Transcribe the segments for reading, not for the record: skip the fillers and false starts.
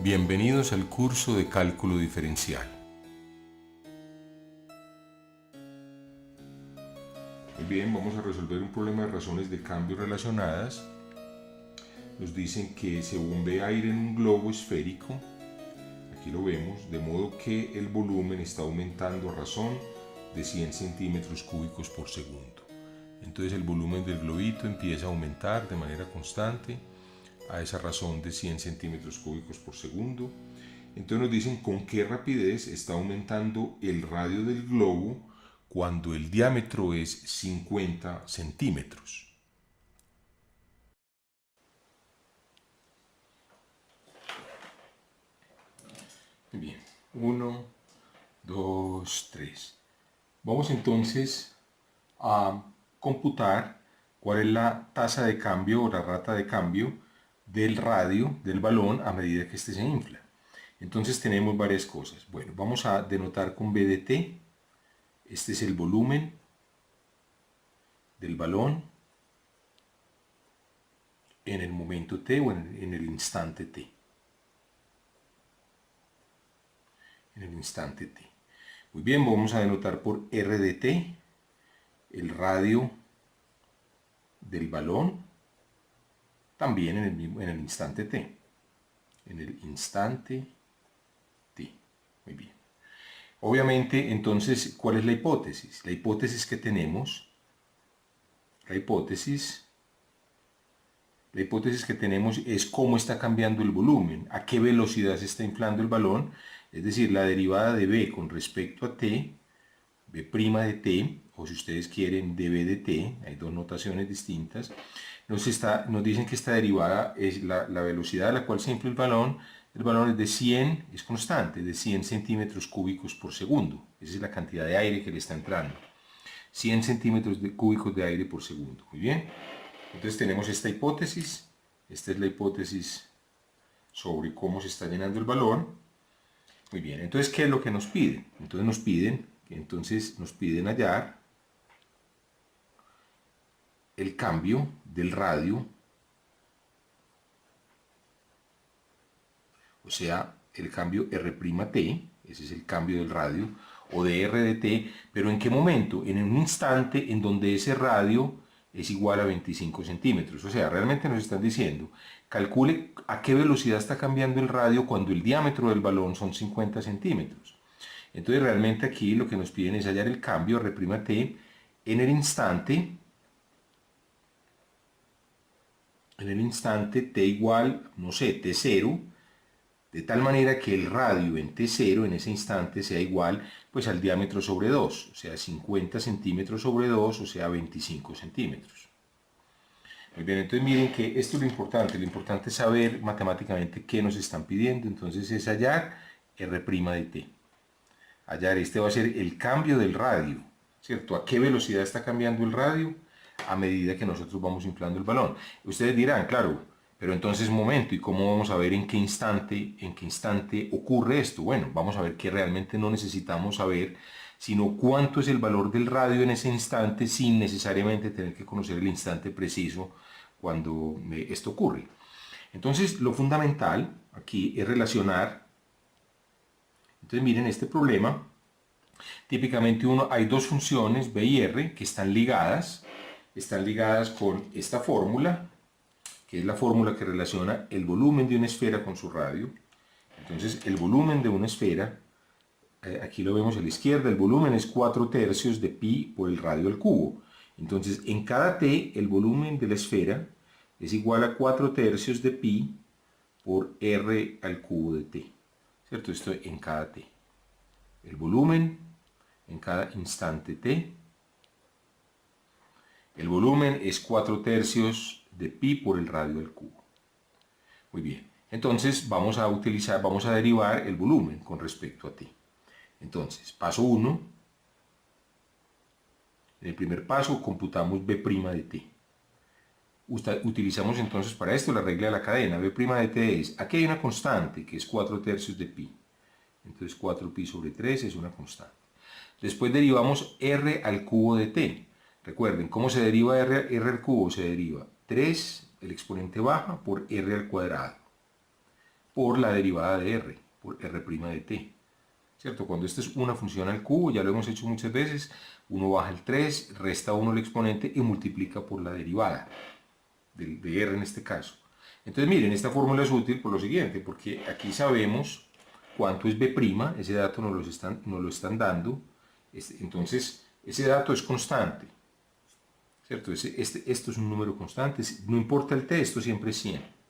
Bienvenidos al curso de cálculo diferencial. Muy bien, vamos a resolver un problema de razones de cambio relacionadas. Nos dicen que se bombea aire en un globo esférico, aquí lo vemos, de modo que el volumen está aumentando a razón de 100 centímetros cúbicos por segundo. Entonces el volumen del globito empieza a aumentar de manera constante a esa razón de 100 centímetros cúbicos por segundo. Entonces nos dicen con qué rapidez está aumentando el radio del globo cuando el diámetro es 50 centímetros. Bien, 1, 2, 3. Vamos entonces a computar cuál es la tasa de cambio o la rata de cambio del radio del balón a medida que éste se infla. Entonces tenemos varias cosas. Bueno, vamos a denotar con B de T. Este es el volumen del balón en el momento T o en el instante T. En el instante T. Muy bien, vamos a denotar por R de T el radio del balón también en el instante T. En el instante T. Muy bien. Obviamente, entonces, ¿cuál es la hipótesis? La hipótesis que tenemos, la hipótesis que tenemos es cómo está cambiando el volumen, a qué velocidad se está inflando el balón, es decir, la derivada de B con respecto a T, B' de T, o si ustedes quieren dB de T, hay dos notaciones distintas, nos dicen que esta derivada es la velocidad a la cual se infla el balón es de 100, es constante, de 100 centímetros cúbicos por segundo, esa es la cantidad de aire que le está entrando, 100 centímetros cúbicos de aire por segundo, muy bien. Entonces tenemos esta hipótesis, esta es la hipótesis sobre cómo se está llenando el balón. Muy bien, entonces ¿qué es lo que nos piden? Entonces nos piden hallar el cambio del radio, o sea, el cambio R'T, ese es el cambio del radio, o de R de T, pero ¿en qué momento? En un instante en donde ese radio es igual a 25 centímetros. O sea, realmente nos están diciendo, calcule a qué velocidad está cambiando el radio cuando el diámetro del balón son 50 centímetros. Entonces realmente aquí lo que nos piden es hallar el cambio R'T en el instante t igual, no sé, t0, de tal manera que el radio en t0 en ese instante sea igual pues al diámetro sobre 2, o sea 50 centímetros sobre 2, o sea 25 centímetros. Muy bien, entonces miren que esto es lo importante es saber matemáticamente qué nos están pidiendo, entonces es hallar R' de t. Hallar, este va a ser el cambio del radio, ¿cierto? ¿A qué velocidad está cambiando el radio? A medida que nosotros vamos inflando el balón. Ustedes dirán, claro, pero entonces momento, ¿y cómo vamos a ver en qué instante ocurre esto? Bueno, vamos a ver que realmente no necesitamos saber, sino cuánto es el valor del radio en ese instante sin necesariamente tener que conocer el instante preciso cuando esto ocurre. Entonces, lo fundamental aquí es relacionar. Entonces, miren este problema. Típicamente hay dos funciones, B y R, que están ligadas con esta fórmula, que es la fórmula que relaciona el volumen de una esfera con su radio. Entonces, el volumen de una esfera, aquí lo vemos a la izquierda, el volumen es 4/3 de pi por el radio al cubo. Entonces, en cada t, el volumen de la esfera es igual a 4/3 de pi por r al cubo de t. ¿Cierto? Esto en cada t. El volumen en cada instante t. El volumen es 4/3 de pi por el radio al cubo. Muy bien. Entonces vamos a derivar el volumen con respecto a t. Entonces, paso 1. En el primer paso computamos B' de t. Utilizamos entonces para esto la regla de la cadena. B' de t es, aquí hay una constante que es 4/3 de pi. Entonces 4pi sobre 3 es una constante. Después derivamos r al cubo de t. Recuerden, ¿cómo se deriva r al cubo? Se deriva 3, el exponente baja, por r al cuadrado. por la derivada de r, por r' de t. ¿Cierto? Cuando esta es una función al cubo, ya lo hemos hecho muchas veces, uno baja el 3, resta 1 el exponente y multiplica por la derivada de r en este caso. Entonces miren, esta fórmula es útil por lo siguiente, porque aquí sabemos cuánto es b', ese dato nos lo están dando, entonces ese dato es constante, ¿cierto? Esto es un número constante, no importa el t, esto siempre es 100.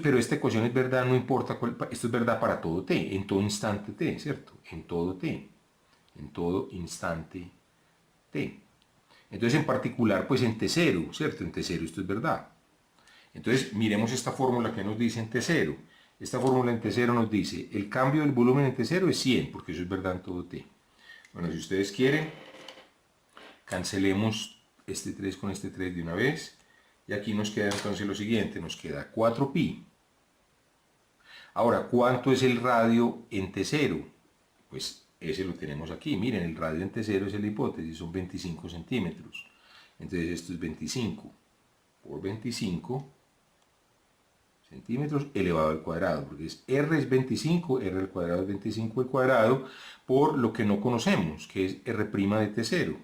Pero esta ecuación es verdad, no importa cuál, esto es verdad para todo t, en todo instante t, ¿cierto? En todo instante t. Entonces en particular, pues en t0, ¿cierto? En t0 esto es verdad. Entonces miremos esta fórmula que nos dice en t0. Esta fórmula en t0 nos dice, el cambio del volumen en t0 es 100, porque eso es verdad en todo t. Bueno, si ustedes quieren, cancelemos este 3 con este 3 de una vez. Y aquí nos queda entonces lo siguiente, nos queda 4pi. Ahora, ¿cuánto es el radio en t0? Pues ese lo tenemos aquí. Miren, el radio en t0 es la hipótesis, son 25 centímetros. Entonces esto es 25 por 25 centímetros elevado al cuadrado, porque r es 25, r al cuadrado es 25 al cuadrado, por lo que no conocemos, que es r' de t0.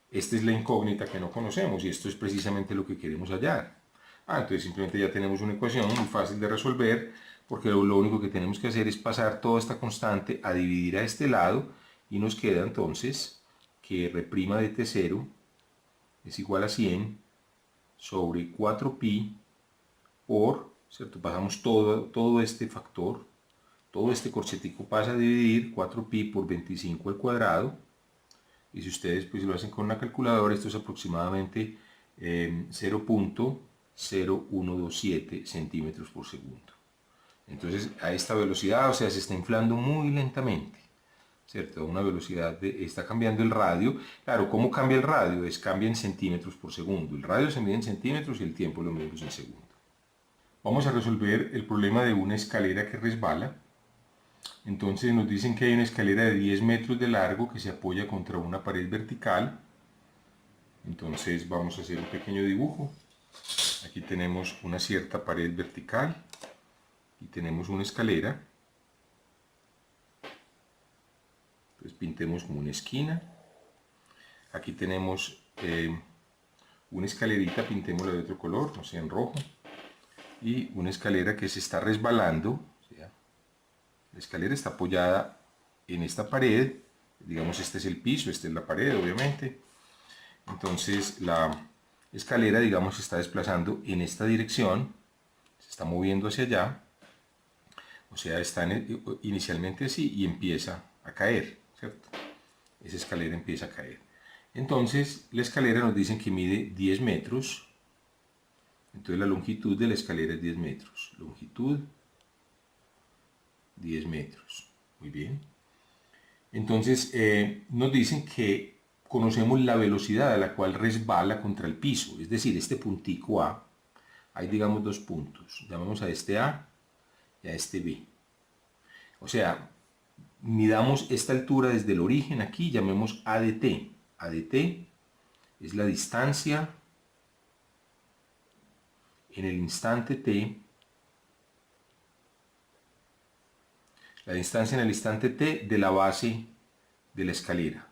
Esta es la incógnita que no conocemos y esto es precisamente lo que queremos hallar. Entonces simplemente ya tenemos una ecuación muy fácil de resolver, porque lo único que tenemos que hacer es pasar toda esta constante a dividir a este lado y nos queda entonces que r' de t0 es igual a 100 sobre 4pi por, ¿cierto? Pasamos todo este factor, todo este corchetico pasa a dividir 4pi por 25 al cuadrado. Y si ustedes pues lo hacen con una calculadora, esto es aproximadamente 0.0127 centímetros por segundo. Entonces a esta velocidad, o sea, se está inflando muy lentamente, ¿cierto? A una velocidad, está cambiando el radio. Claro, ¿cómo cambia el radio? Cambia en centímetros por segundo. El radio se mide en centímetros y el tiempo lo medimos en segundo. Vamos a resolver el problema de una escalera que resbala. Entonces nos dicen que hay una escalera de 10 metros de largo que se apoya contra una pared vertical. Entonces vamos a hacer un pequeño dibujo. Aquí tenemos una cierta pared vertical y tenemos una escalera. Entonces pintemos como una esquina. Aquí tenemos una escalerita, pintémosla de otro color, no sé, en rojo. Y una escalera que se está resbalando. La escalera está apoyada en esta pared, digamos este es el piso, esta es la pared obviamente. Entonces la escalera, digamos, se está desplazando en esta dirección, se está moviendo hacia allá, o sea, está inicialmente así y empieza a caer, ¿cierto? Esa escalera empieza a caer. Entonces la escalera nos dicen que mide 10 metros, entonces la longitud de la escalera es 10 metros, longitud 10 metros, muy bien. Entonces nos dicen que conocemos la velocidad a la cual resbala contra el piso, es decir, este puntico A, hay digamos dos puntos, llamamos a este A y a este B. O sea, midamos esta altura desde el origen aquí, llamemos A de t. A de t es la distancia en el instante t, la distancia en el instante t de la base de la escalera.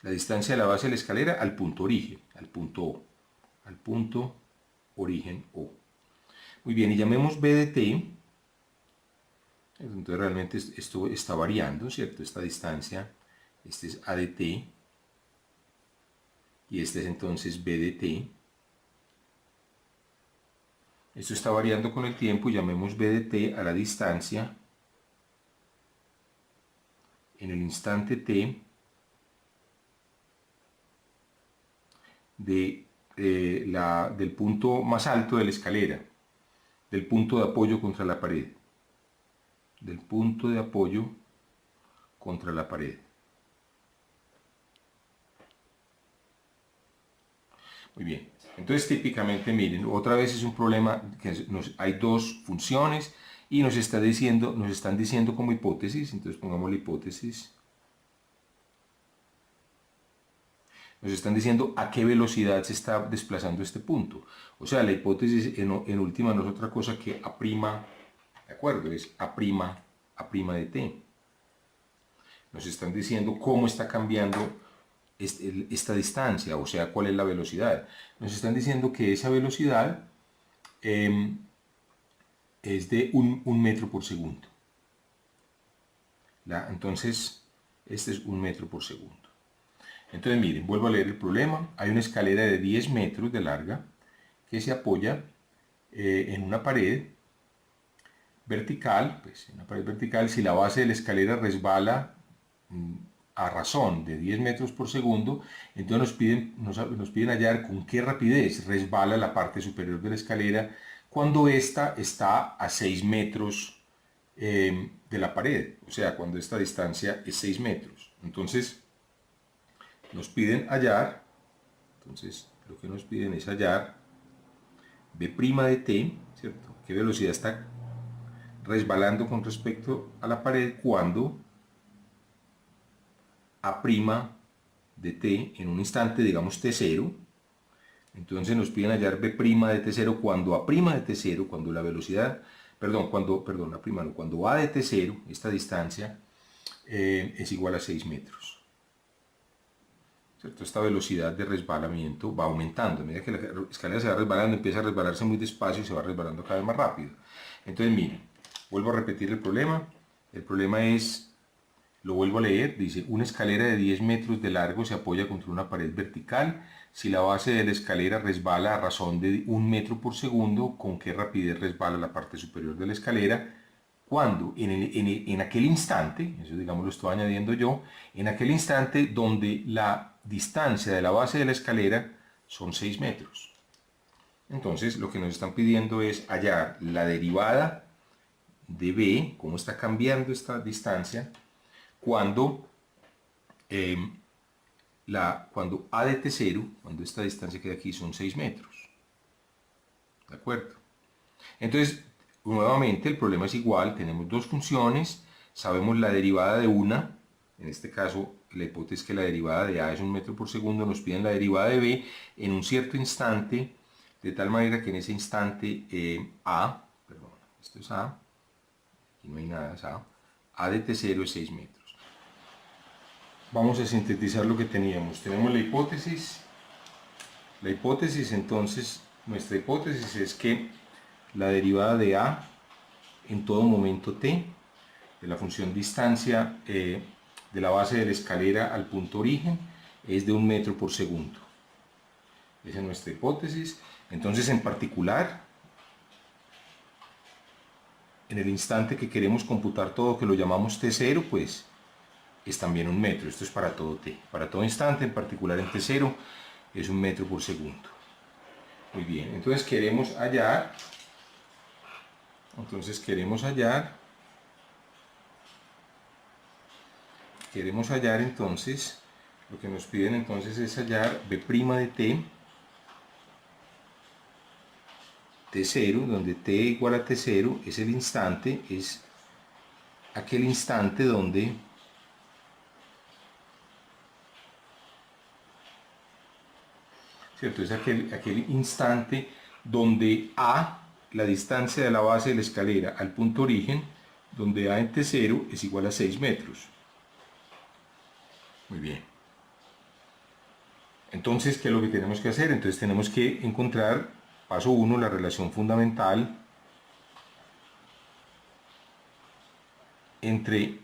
La distancia de la base de la escalera al punto origen, al punto O, al punto origen O. Muy bien, y llamemos B de t. Entonces realmente esto está variando, ¿cierto? Esta distancia, este es A de t, y este es entonces B de t. Esto está variando con el tiempo y llamemos B de t a la distancia en el instante t del punto más alto de la escalera, del punto de apoyo contra la pared, del punto de apoyo contra la pared. Muy bien, entonces típicamente miren, otra vez es un problema que hay dos funciones y nos están diciendo como hipótesis, entonces pongamos la hipótesis. Nos están diciendo a qué velocidad se está desplazando este punto. O sea, la hipótesis en última no es otra cosa que A', ¿de acuerdo? Es A' de t. Nos están diciendo cómo está cambiando esta distancia, o sea, cuál es la velocidad. Nos están diciendo que esa velocidad es de un metro por segundo. Entonces, este es 1 metro por segundo. Entonces, miren, vuelvo a leer el problema. Hay una escalera de 10 metros de larga que se apoya en una pared vertical. Pues, en una pared vertical, si la base de la escalera resbala a razón de 10 metros por segundo, entonces nos piden hallar con qué rapidez resbala la parte superior de la escalera cuando ésta está a 6 metros de la pared, o sea, cuando esta distancia es 6 metros. Entonces, nos piden hallar, entonces lo que nos piden es hallar B' de t, ¿cierto? ¿Qué velocidad está resbalando con respecto a la pared cuando A' de t en un instante, digamos t0? Entonces nos piden hallar B' de t0 cuando A' de t0, cuando la velocidad, cuando A de t0, esta distancia, es igual a 6 metros. ¿Cierto? Esta velocidad de resbalamiento va aumentando. A medida que la escalera se va resbalando, empieza a resbalarse muy despacio y se va resbalando cada vez más rápido. Entonces, miren, vuelvo a repetir el problema. El problema es, lo vuelvo a leer, dice, una escalera de 10 metros de largo se apoya contra una pared vertical. Si la base de la escalera resbala a razón de 1 metro por segundo, ¿con qué rapidez resbala la parte superior de la escalera? Cuando en aquel instante, eso digamos lo estoy añadiendo yo, en aquel instante donde la distancia de la base de la escalera son 6 metros. Entonces lo que nos están pidiendo es hallar la derivada de b, cómo está cambiando esta distancia, cuando A de t0, cuando esta distancia que hay aquí son 6 metros. ¿De acuerdo? Entonces, nuevamente el problema es igual, tenemos dos funciones, sabemos la derivada de una, en este caso la hipótesis es que la derivada de A es 1 metro por segundo, nos piden la derivada de B en un cierto instante, de tal manera que en ese instante esto es A, aquí no hay nada, es A de t0 es 6 metros. Vamos a sintetizar lo que teníamos. Tenemos la hipótesis entonces, nuestra hipótesis es que la derivada de A en todo momento t, de la función distancia de la base de la escalera al punto origen, es de 1 metro por segundo. Esa es nuestra hipótesis. Entonces, en particular, en el instante que queremos computar todo, que lo llamamos t0, pues es también 1 metro. Esto es para todo t. Para todo instante, en particular en t0, es 1 metro por segundo. Muy bien, entonces queremos hallar entonces, lo que nos piden entonces es hallar B' de t, t0, donde t igual a t0 es el instante, es aquel instante donde ¿cierto? Es aquel instante donde A, la distancia de la base de la escalera al punto origen, donde A en t0 es igual a 6 metros. Muy bien. Entonces, ¿qué es lo que tenemos que hacer? Entonces tenemos que encontrar, paso 1, la relación fundamental entre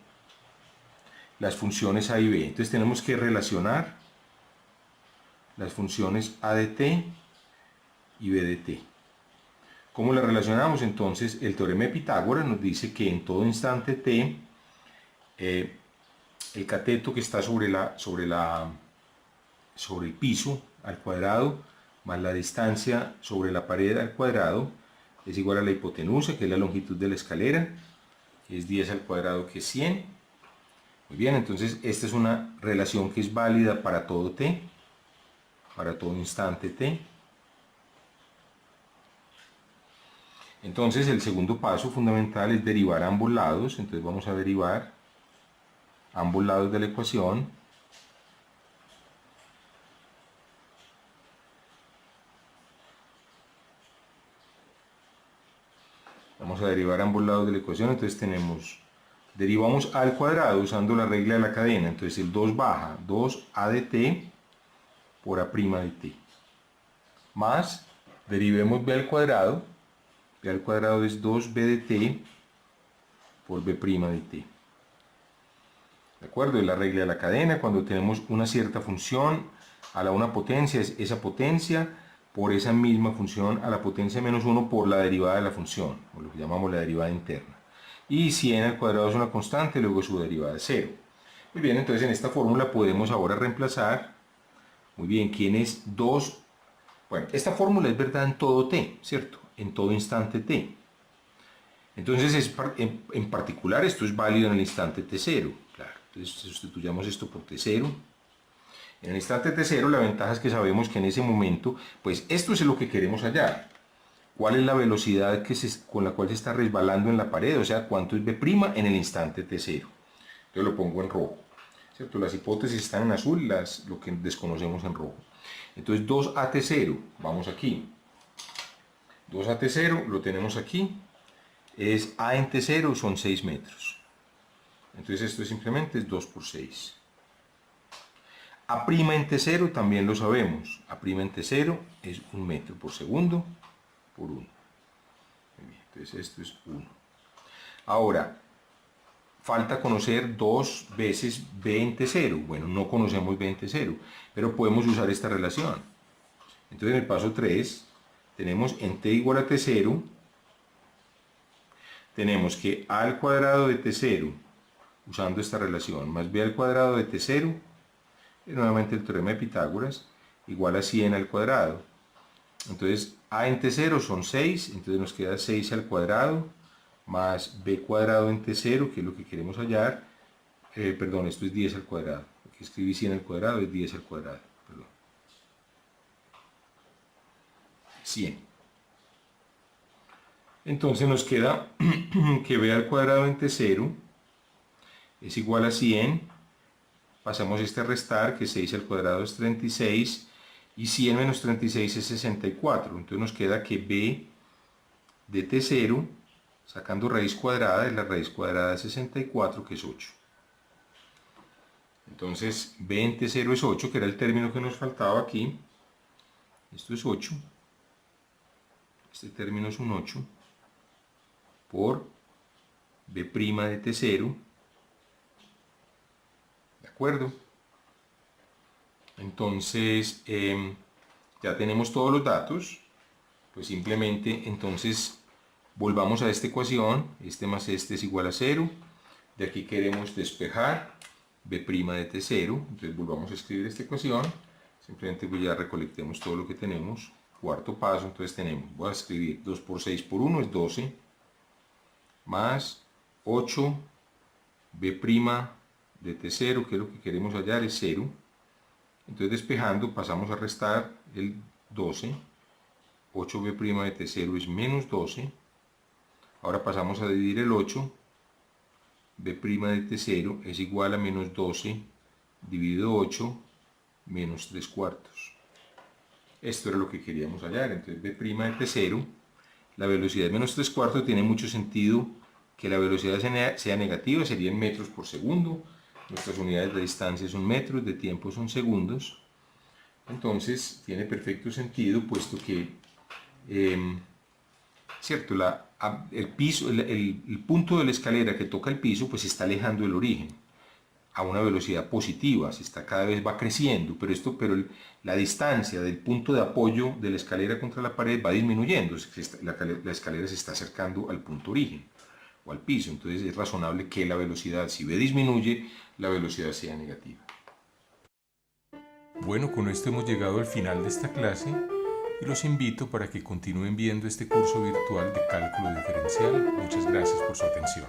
las funciones A y B. Entonces tenemos que relacionar las funciones A de t y B de t. ¿Cómo las relacionamos? Entonces, el teorema de Pitágoras nos dice que en todo instante t, el cateto que está sobre el piso al cuadrado más la distancia sobre la pared al cuadrado es igual a la hipotenusa, que es la longitud de la escalera, que es 10 al cuadrado, que es 100. Muy bien, entonces esta es una relación que es válida para todo t, para todo instante t. Entonces el segundo paso fundamental es derivar ambos lados. Entonces vamos a derivar ambos lados de la ecuación. Vamos a derivar ambos lados de la ecuación, entonces derivamos a al cuadrado usando la regla de la cadena, entonces el 2 baja 2a de t por a' de t, más, derivemos b al cuadrado es 2b de t por b' de t. ¿De acuerdo? Es la regla de la cadena, cuando tenemos una cierta función a la una potencia, es esa potencia por esa misma función a la potencia menos 1 por la derivada de la función, o lo que llamamos la derivada interna. Y si n al cuadrado es una constante, luego su derivada es 0. Muy bien, entonces en esta fórmula podemos ahora reemplazar, muy bien, ¿quién es 2? Bueno, esta fórmula es verdad en todo t, ¿cierto? En todo instante t. Entonces, en particular, esto es válido en el instante t0. Claro, entonces sustituyamos esto por t0. En el instante t0 la ventaja es que sabemos que en ese momento, pues esto es lo que queremos hallar. ¿Cuál es la velocidad con la cual se está resbalando en la pared? O sea, ¿cuánto es b' en el instante t0? Entonces lo pongo en rojo. ¿Cierto? Las hipótesis están en azul, lo que desconocemos en rojo. Entonces 2at0, vamos aquí. 2at0 lo tenemos aquí. Es a en t0 son 6 metros. Entonces esto simplemente es 2 por 6. A' en t0 también lo sabemos. A' en t0 es 1 metro por segundo por 1. Entonces esto es 1. Ahora, falta conocer 2 veces b en t0. Bueno, no conocemos b en t0, pero podemos usar esta relación. Entonces en el paso 3 tenemos en t igual a t0, tenemos que a al cuadrado de t0, usando esta relación, más b al cuadrado de t0, y nuevamente el teorema de Pitágoras, igual a 100 al cuadrado. Entonces a en t0 son 6, entonces nos queda 6 al cuadrado, más b cuadrado en t0, que es lo que queremos hallar, perdón, esto es 10 al cuadrado, aquí escribí 100 al cuadrado, es 10 al cuadrado, perdón. 100. Entonces nos queda que b al cuadrado en t0 es igual a 100, pasamos este a restar, que 6 al cuadrado es 36, y 100 menos 36 es 64, entonces nos queda que b de t0, sacando raíz cuadrada, es la raíz cuadrada de 64, que es 8. Entonces b en t0 es 8, que era el término que nos faltaba aquí, esto es 8, este término es un 8, por b' de t0, ¿de acuerdo? Entonces, ya tenemos todos los datos, pues simplemente, entonces, volvamos a esta ecuación, este más este es igual a 0, de aquí queremos despejar b' de t0, entonces volvamos a escribir esta ecuación, simplemente pues ya recolectemos todo lo que tenemos, cuarto paso, entonces voy a escribir 2 por 6 por 1 es 12, más 8 b' de t0, que es lo que queremos hallar, es 0. Entonces despejando pasamos a restar el 12, 8b' de t0 es menos 12. Ahora pasamos a dividir el 8, b' de t0 es igual a menos 12 dividido 8 menos 3 cuartos. Esto era lo que queríamos hallar, entonces b' de t0, la velocidad de menos 3 cuartos, tiene mucho sentido que la velocidad sea negativa, sería en metros por segundo, nuestras unidades de distancia son metros, de tiempo son segundos, entonces tiene perfecto sentido, puesto que, cierto, el punto de la escalera que toca el piso, pues se está alejando del origen, a una velocidad positiva, cada vez va creciendo, pero la distancia del punto de apoyo de la escalera contra la pared va disminuyendo, la escalera se está acercando al punto origen o al piso, entonces es razonable que la velocidad, si v disminuye, la velocidad sea negativa. Bueno, con esto hemos llegado al final de esta clase y los invito para que continúen viendo este curso virtual de cálculo diferencial. Muchas gracias por su atención.